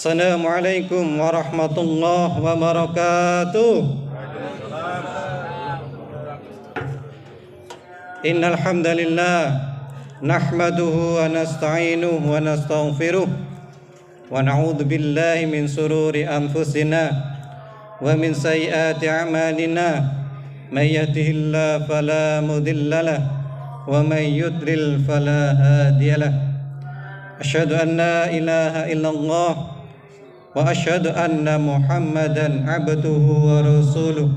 Assalamualaikum warahmatullahi wabarakatuh. Innal hamdalillah nahmaduhu wa nasta'inuhu wa nastaghfiruh wa na'udzu billahi min sururi anfusina wa min sayyiati a'malina may yahdihillahu fala mudilla lahu wa may yudlil fala hadiyalah. Asyhadu an la ilaha illallah wa asyhadu anna Muhammadan abduhu wa rasuluh.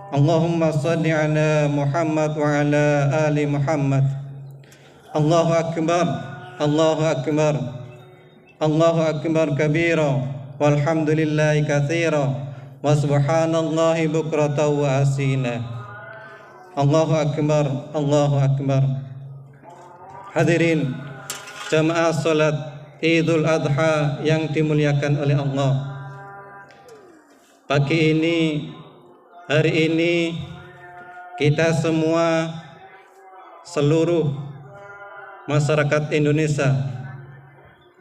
Allahumma shalli ala Muhammad wa ala ali Muhammad. Allahu akbar, Allahu akbar, Allahu akbar kabira, walhamdulillahi katsira, wa subhanallahi bukratan wa asina. Allahu akbar, Allahu akbar. Hadirin jamaah salat Idul Adha yang dimuliakan oleh Allah. Pagi ini, hari ini, kita semua, seluruh masyarakat Indonesia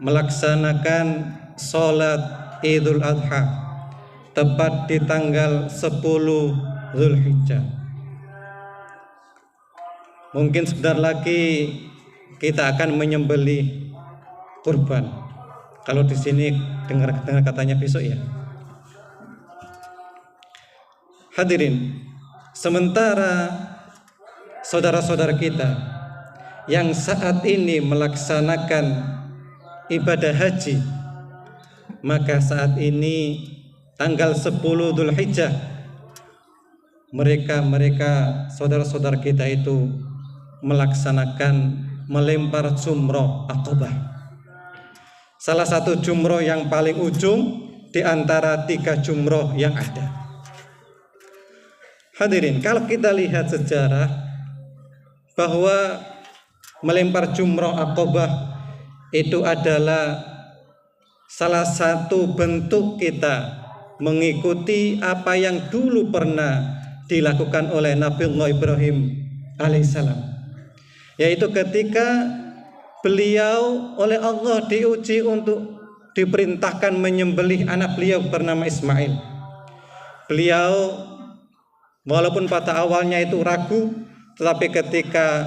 melaksanakan salat Idul Adha tepat di tanggal 10 Zulhijjah. Mungkin sebentar lagi kita akan menyembelih kurban. Kalau di sini dengar katanya besok ya. Hadirin, sementara saudara-saudara kita yang saat ini melaksanakan ibadah haji, maka saat ini tanggal 10 Dzulhijjah mereka saudara-saudara kita itu melaksanakan melempar jumroh Aqabah. Salah satu jumroh yang paling ujung di antara 3 jumroh yang ada. Hadirin, kalau kita lihat sejarah bahwa melempar jumroh Aqabah itu adalah salah satu bentuk kita mengikuti apa yang dulu pernah dilakukan oleh Nabiullah Ibrahim alaihissalam, yaitu ketika beliau oleh Allah diuji untuk diperintahkan menyembelih anak beliau bernama Ismail. Beliau walaupun pada awalnya itu ragu, tetapi ketika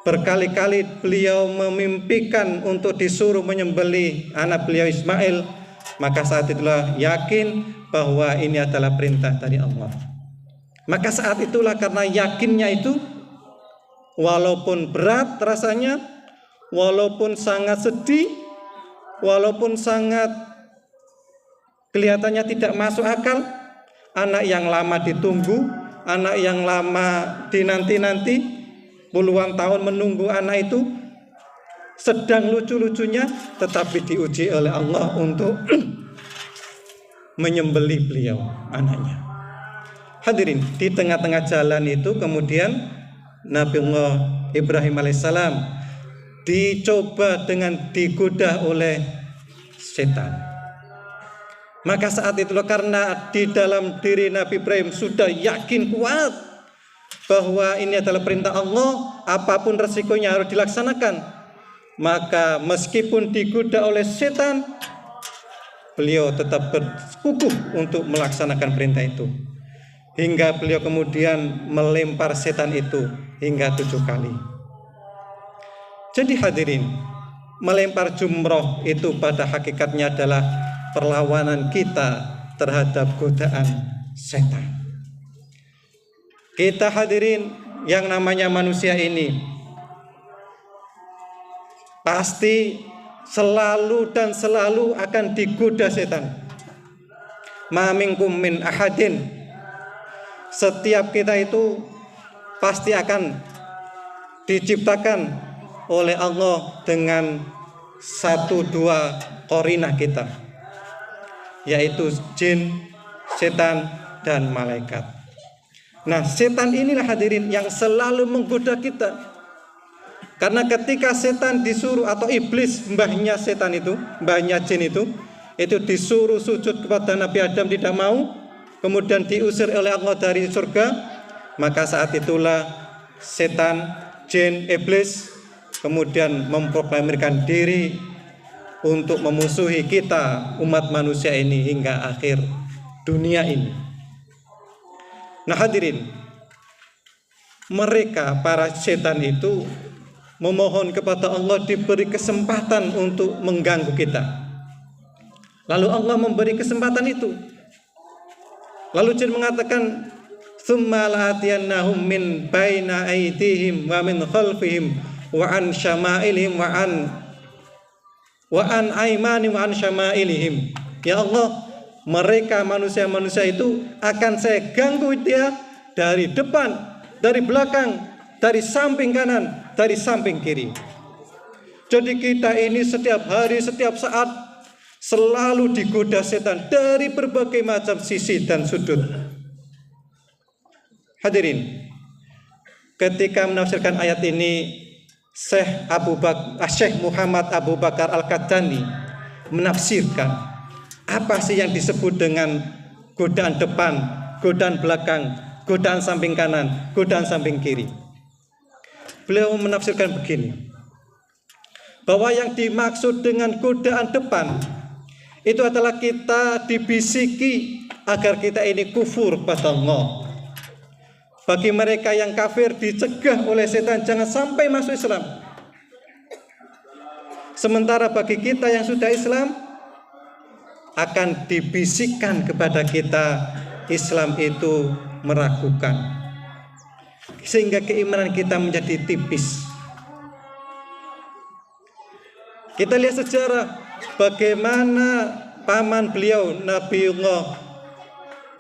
berkali-kali beliau memimpikan untuk disuruh menyembelih anak beliau Ismail, maka saat itulah yakin bahwa ini adalah perintah dari Allah. Maka saat itulah karena yakinnya itu, walaupun berat rasanya, walaupun sangat sedih, walaupun sangat kelihatannya tidak masuk akal, anak yang lama ditunggu, anak yang lama dinanti-nanti, puluhan tahun menunggu anak itu, sedang lucu-lucunya, tetapi diuji oleh Allah untuk menyembelih beliau, anaknya. Hadirin, di tengah-tengah jalan itu kemudian Nabiullah Ibrahim alaihissalam dicoba dengan digoda oleh setan. Maka saat itulah karena di dalam diri Nabi Ibrahim sudah yakin kuat bahwa ini adalah perintah Allah, apapun resikonya harus dilaksanakan, maka meskipun digoda oleh setan, beliau tetap berkukuh untuk melaksanakan perintah itu, hingga beliau kemudian melempar setan itu hingga 7 kali. Jadi hadirin, melempar jumroh itu pada hakikatnya adalah perlawanan kita terhadap godaan setan. Kita hadirin yang namanya manusia ini pasti selalu dan selalu akan digoda setan. Ma minkum min ahadin, setiap kita itu pasti akan diciptakan oleh Allah dengan 1-2 qarinah kita, yaitu jin, setan, dan malaikat. Nah, setan inilah hadirin yang selalu menggoda kita. Karena ketika setan disuruh, atau iblis, mbahnya setan itu, mbahnya jin itu disuruh sujud kepada Nabi Adam, tidak mau, kemudian diusir oleh Allah dari surga, maka saat itulah setan, jin, iblis kemudian memproklamirkan diri untuk memusuhi kita umat manusia ini hingga akhir dunia ini. Nah hadirin, mereka para setan itu memohon kepada Allah diberi kesempatan untuk mengganggu kita. Lalu Allah memberi kesempatan itu. Lalu jin mengatakan, "Tsumma la'atiyannahum min baina aydihim wa min khalfihim wa an syama'ilihim wa an aymanihim wa an syama'ilihim." Ya Allah, mereka manusia-manusia itu akan saya ganggu dia dari depan, dari belakang, dari samping kanan, dari samping kiri. Jadi kita ini setiap hari, setiap saat selalu digoda setan dari berbagai macam sisi dan sudut. Hadirin, ketika menafsirkan ayat ini, Syekh Muhammad Abu Bakar Al-Qahtani menafsirkan apa sih yang disebut dengan godaan depan, godaan belakang, godaan samping kanan, godaan samping kiri. Beliau menafsirkan begini, bahwa yang dimaksud dengan godaan depan itu adalah kita dibisiki agar kita ini kufur pada Allah. Bagi mereka yang kafir dicegah oleh setan jangan sampai masuk Islam. Sementara bagi kita yang sudah Islam akan dibisikkan kepada kita Islam itu meragukan, sehingga keimanan kita menjadi tipis. Kita lihat sejarah bagaimana paman beliau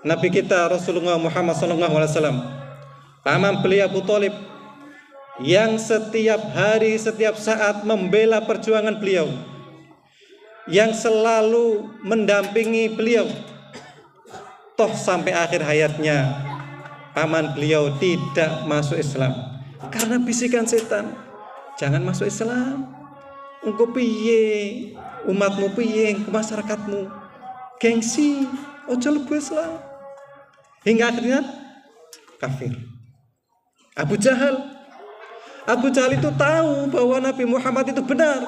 Nabi kita Rasulullah Muhammad SAW, paman beliau Abu Thalib, yang setiap hari, setiap saat membela perjuangan beliau, yang selalu mendampingi beliau. Toh sampai akhir hayatnya paman beliau tidak masuk Islam karena bisikan setan, jangan masuk Islam. Engkau piye, umatmu piye, masyarakatmu gengsi, ojo lebu Islam. Hingga akhirnya kafir. Abu Jahal itu tahu bahwa Nabi Muhammad itu benar.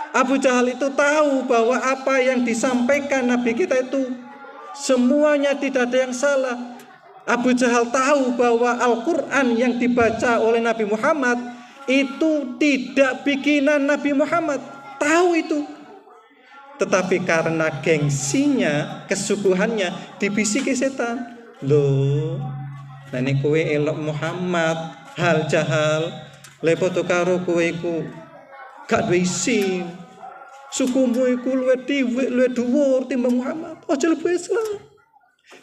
Abu Jahal itu tahu bahwa apa yang disampaikan Nabi kita itu semuanya tidak ada yang salah. Abu Jahal tahu bahwa Al-Quran yang dibaca oleh Nabi Muhammad itu tidak bikinan Nabi Muhammad. Tahu itu. Tetapi karena gengsinya, kesuguhannya, dibisiki setan. Loh, nenek kowe elok Muhammad, hal jahal, lepoto karo kowe iku gak duwe isin. Sukumu iku luwih dhiwik, luwih dhuwur timbang Muhammad. Ojo lebu Islam.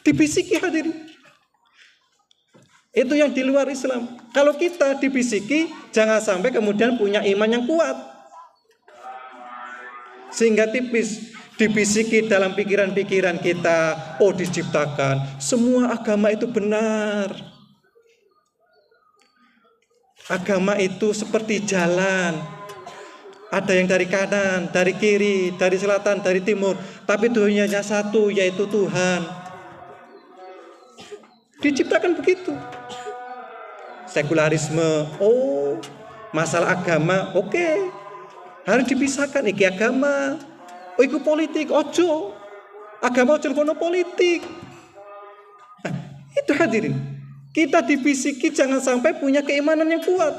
Dibisiki hadirin. Itu yang di luar Islam. Kalau kita dibisiki, jangan sampai kemudian punya iman yang kuat, sehingga tipis. Dibisiki dalam pikiran-pikiran kita, oh diciptakan, semua agama itu benar. Agama itu seperti jalan, ada yang dari kanan, dari kiri, dari selatan, dari timur, tapi Tuhannya satu, yaitu Tuhan. Diciptakan begitu. Sekularisme, oh masalah agama, oke, harus dipisahkan. Iki agama, oh iku politik, ojo agama, ojo kono politik. Nah, itu hadirin, kita dibisiki jangan sampai punya keimanan yang kuat.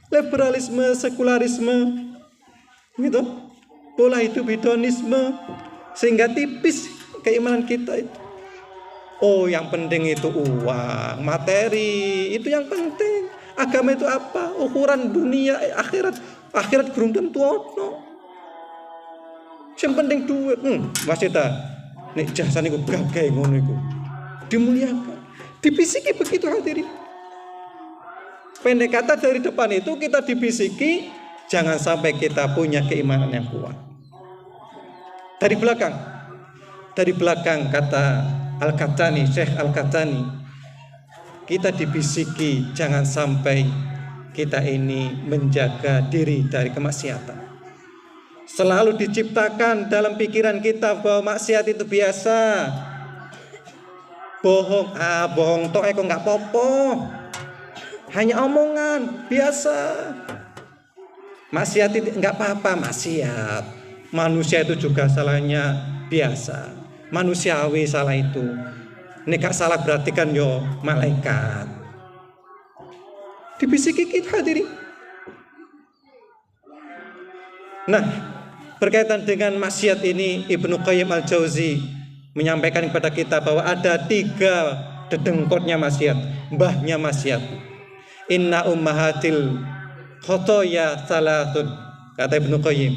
Liberalisme, sekularisme, gitu, pola hidup hedonisme, sehingga tipis keimanan kita itu. Oh yang penting itu uang, materi, itu yang penting. Agama itu apa? Ukuran dunia, akhirat belum tentu ono. Yang penting duit. Masih ta nek jasane iku gagah ngono iku. Dimuliakan. Dibisiki begitu hadirin. Pendek kata dari depan itu kita dibisiki jangan sampai kita punya keimanan yang kuat. Dari belakang kata Al-Qahtani, Syekh Al-Qahtani, kita dibisiki jangan sampai kita ini menjaga diri dari kemaksiatan. Selalu diciptakan dalam pikiran kita bahwa maksiat itu biasa. Bohong tok kok nggak popo. Hanya omongan biasa. Maksiat itu nggak apa-apa, maksiat. manusia itu juga salahnya biasa, manusiawi salah itu. Ini gak salah berarti kan yo malaikat. Dibisiki kita hadirin. Nah, berkaitan dengan maksiat ini Ibnu Qayyim Al-Jauzi menyampaikan kepada kita bahwa ada 3 dedengkotnya maksiat, mbahnya maksiat. Inna ummahatil khotoya salatun, kata Ibnu Qayyim.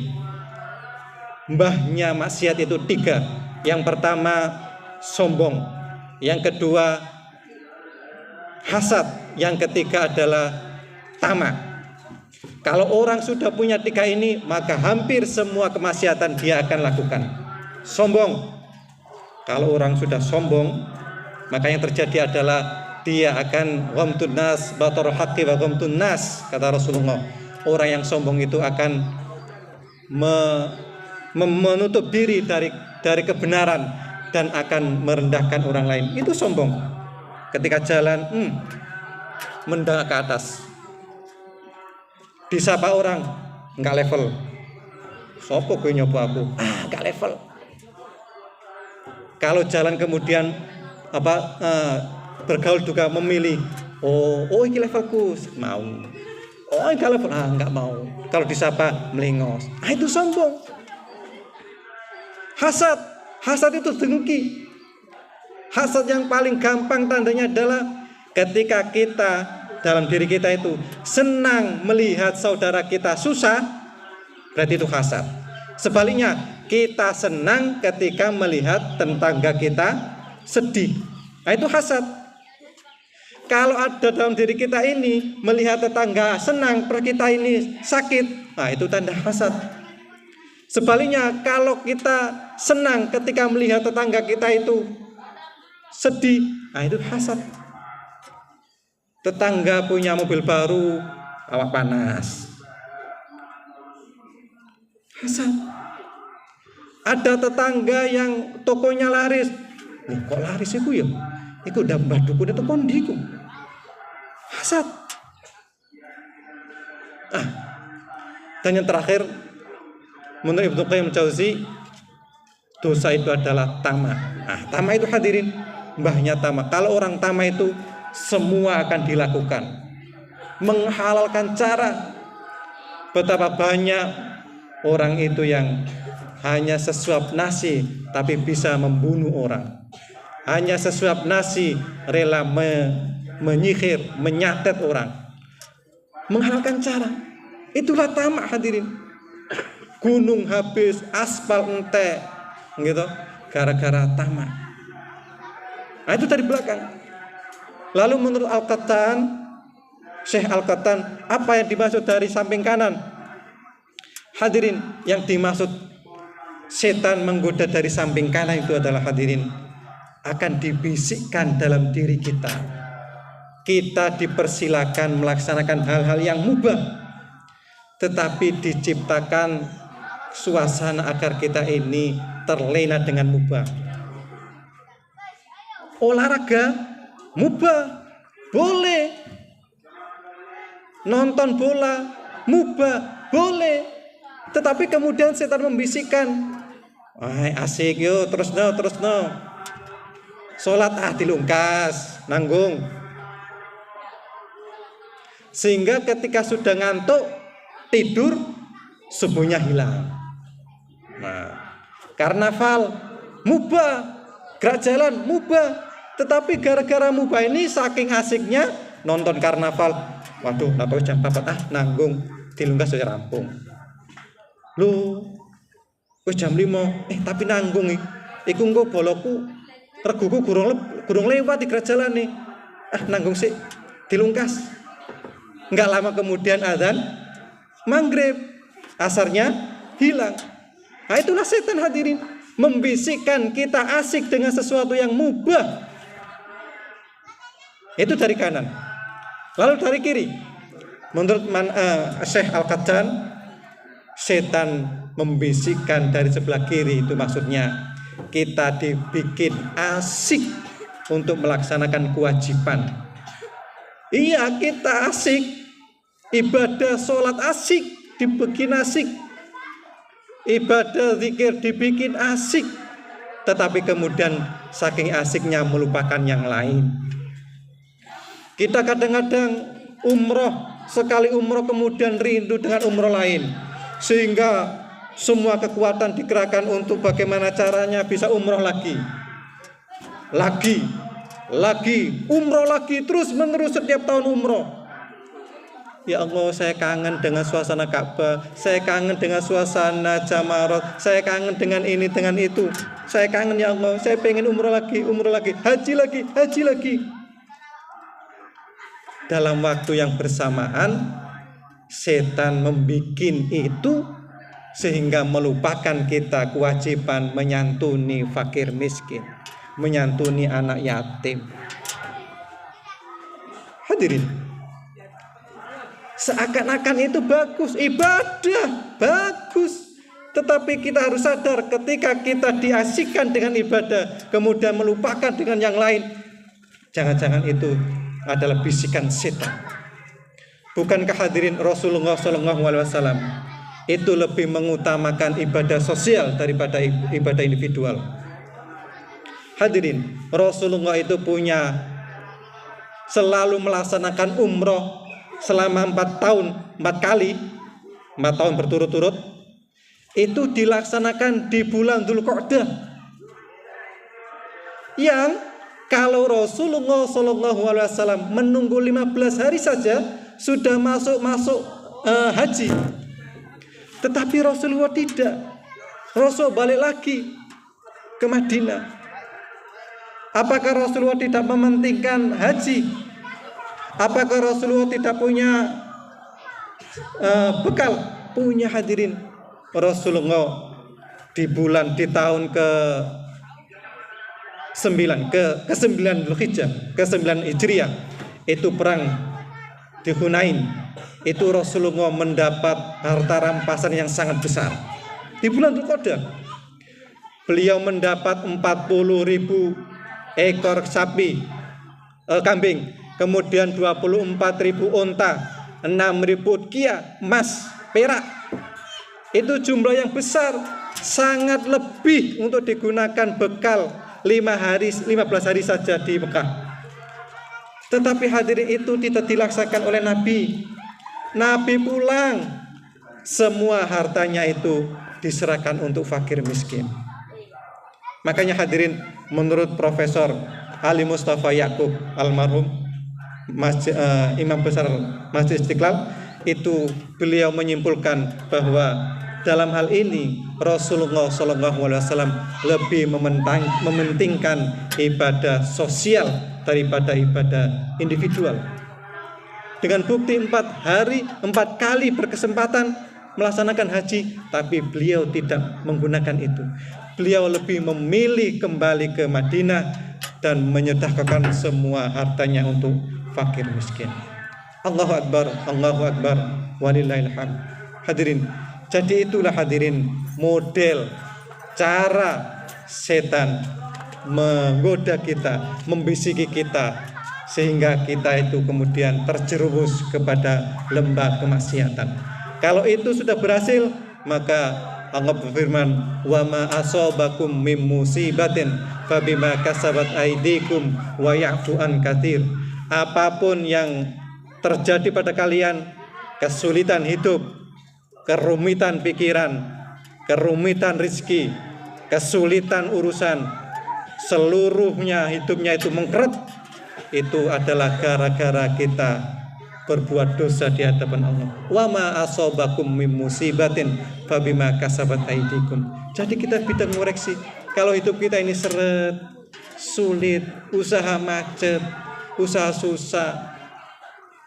Mbahnya maksiat itu 3. Yang pertama sombong, yang kedua hasad, yang ketiga adalah tamak. Kalau orang sudah punya 3 ini, maka hampir semua kemaksiatan dia akan lakukan. Sombong. Kalau orang sudah sombong, maka yang terjadi adalah dia akan ghamtun nas batarul haqqi wa ghamtun nas, kata Rasulullah. Orang yang sombong itu akan menutup diri dari kebenaran dan akan merendahkan orang lain. Itu sombong. Ketika jalan menengah ke atas, disapa orang nggak level. Sopo gue nyoba aku, nggak level. Kalau jalan kemudian bergaul juga memilih, oh ini levelku, mau. Oh ini level, nggak mau. Kalau disapa melengos, itu sombong. Hasad itu dengki. Hasad yang paling gampang tandanya adalah ketika kita dalam diri kita itu senang melihat saudara kita susah, berarti itu hasad. Sebaliknya, kita senang ketika melihat tetangga kita sedih, itu hasad. Kalau ada dalam diri kita ini melihat tetangga senang, per kita ini sakit, itu tanda hasad. Sebaliknya, kalau kita senang ketika melihat tetangga kita itu sedih, itu hasad. Tetangga punya mobil baru, awak panas, hasad. Ada tetangga yang tokonya laris, kok laris itu ya? Itu udah mbah dukun itu kondiku, hasad. Dan yang terakhir, menurut Ibnu Qayyim Al-Jauzi, dosa itu adalah tamak. Tamak itu hadirin, mbahnya tamak. Kalau orang tamak itu semua akan dilakukan, menghalalkan cara. Betapa banyak orang itu yang hanya sesuap nasi tapi bisa membunuh orang, hanya sesuap nasi rela menyihir, menyatet orang, menghalalkan cara. Itulah tamak hadirin. Gunung habis, aspal entek, gitu, gara-gara tamak. Itu dari belakang. Lalu menurut Syekh Al-Qattan, apa yang dimaksud dari samping kanan? Hadirin, yang dimaksud setan menggoda dari samping kanan itu adalah hadirin, akan dibisikkan dalam diri kita. Kita dipersilakan melaksanakan hal-hal yang mubah, tetapi diciptakan suasana agar kita ini terlena dengan mubah. Olahraga mubah, boleh. Nonton bola mubah, boleh. Tetapi kemudian setan membisikkan, asik yo, terus no. Sholat dilungkas, nanggung. Sehingga ketika sudah ngantuk, tidur, subuhnya hilang. Karnaval mubah, gerak jalan mubah. Tetapi gara-gara mubah ini saking asiknya nonton karnaval, waduh, napa jam 4 nanggung, dilungkas sudah rampung. Lu jam 5, tapi nanggung iku engko boloku reguku gurung lewat di gerak jalan nih. Nanggung sih, dilungkas. Enggak lama kemudian azan maghrib, asarnya hilang. Itulah setan hadirin, membisikkan kita asik dengan sesuatu yang mubah. Itu dari kanan. Lalu dari kiri, menurut Syekh Al-Qattan, setan membisikkan dari sebelah kiri, itu maksudnya kita dibikin asik untuk melaksanakan kewajiban. Iya, kita asik, ibadah sholat asik, dibikin asik. ibadah zikir dibikin asik, tetapi kemudian saking asiknya melupakan yang lain. Kita kadang-kadang umroh, sekali umroh kemudian rindu dengan umroh lain, sehingga semua kekuatan dikerahkan untuk bagaimana caranya bisa umroh lagi, umroh lagi, terus menerus setiap tahun umroh. Ya Allah, saya kangen dengan suasana Ka'bah, saya kangen dengan suasana Jamarat, saya kangen dengan ini, dengan itu. Saya kangen ya Allah, saya pengen umroh lagi, haji lagi. Dalam waktu yang bersamaan, setan membuat itu sehingga melupakan kita kewajiban menyantuni fakir miskin, menyantuni anak yatim. Hadirin, seakan-akan itu bagus, ibadah bagus, tetapi kita harus sadar ketika kita diasikkan dengan ibadah kemudian melupakan dengan yang lain, jangan-jangan itu adalah bisikan setan. Bukankah hadirin Rasulullah SAW itu lebih mengutamakan ibadah sosial daripada ibadah individual? Hadirin, Rasulullah itu selalu melaksanakan umroh selama 4 tahun berturut-turut. Itu dilaksanakan di bulan Dzulqa'dah, yang kalau Rasulullah SAW menunggu 15 hari saja sudah masuk haji. Tetapi Rasulullah tidak. Rasul balik lagi ke Madinah. Apakah Rasulullah tidak mementingkan haji? Apakah Rasulullah tidak punya bekal? Punya, hadirin. Rasulullah di tahun ke-9 Dzulhijjah, ke-9 Hijriah, itu perang di Hunain. Itu Rasulullah mendapat harta rampasan yang sangat besar. Di bulan Dzulqa'dah beliau mendapat 40.000 ekor kambing, kemudian 24.000 onta, 6.000 ukiah emas, perak. Itu jumlah yang besar, sangat lebih untuk digunakan bekal 15 hari saja di Mekah. Tetapi hadirin, itu tidak dilaksanakan oleh Nabi. Nabi pulang, semua hartanya itu diserahkan untuk fakir miskin. Makanya hadirin, menurut Profesor Ali Mustafa Ya'qub almarhum Imam Besar Masjid Istiqlal, itu beliau menyimpulkan bahwa dalam hal ini Rasulullah SAW lebih mementingkan ibadah sosial daripada ibadah individual. Dengan bukti 4 kali berkesempatan melaksanakan haji, tapi beliau tidak menggunakan itu. Beliau lebih memilih kembali ke Madinah dan menyedekahkan semua hartanya untuk fakir miskin. Allahu Akbar, walillahil hamd. Hadirin, jadi itulah hadirin model cara setan menggoda kita, membisiki kita, sehingga kita itu kemudian terjerumus kepada lembah kemaksiatan. Kalau itu sudah berhasil, maka Allah berfirman, wa ma asabakum mim musibatin fabima kasabat aydikum wa ya'fu an katsir. Apapun yang terjadi pada kalian, kesulitan hidup, kerumitan pikiran, kerumitan rezeki, kesulitan urusan, seluruhnya hidupnya itu mengkeret, itu adalah gara-gara kita berbuat dosa di hadapan Allah. Wa ma asabakum mim musibatin fabima kasabat aydikum. Jadi kita bisa mengoreksi. Kalau hidup kita ini seret, sulit, usaha macet, usaha susah,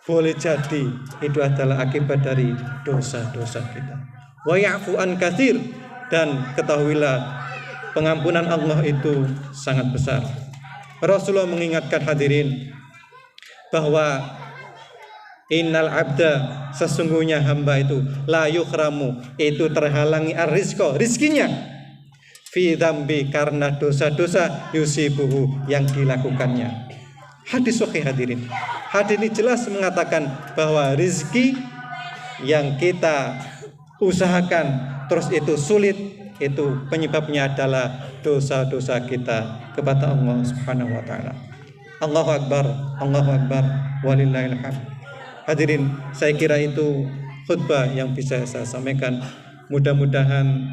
boleh jadi itu adalah akibat dari dosa-dosa kita. Wa ya'fu an katsir, dan ketahuilah pengampunan Allah itu sangat besar. Rasulullah mengingatkan hadirin bahwa innal abda, sesungguhnya hamba itu la yukhramu, itu terhalangi ar-rizqa, rizkinya, fi dzambi, karena dosa-dosa, yusibuhu, yang dilakukannya. Hadis sahih hadirin. Hadis ini jelas mengatakan bahwa rizki yang kita usahakan, terus itu sulit, itu penyebabnya adalah dosa-dosa kita kepada Allah Subhanahu wa taala. Allahu Akbar, Allahu Akbar, walillahil hamd. Hadirin, saya kira itu khutbah yang bisa saya sampaikan. Mudah-mudahan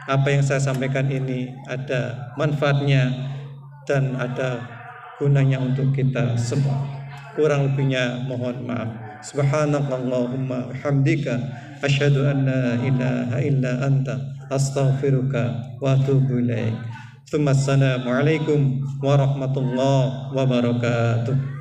apa yang saya sampaikan ini ada manfaatnya dan ada gunanya untuk kita semua. Kurang lebihnya mohon maaf. Subhanakallahumma hamdika asyhadu an la ilaha illa anta astaghfiruka wa atubu ilaik. Assalamualaikum warahmatullahi wabarakatuh.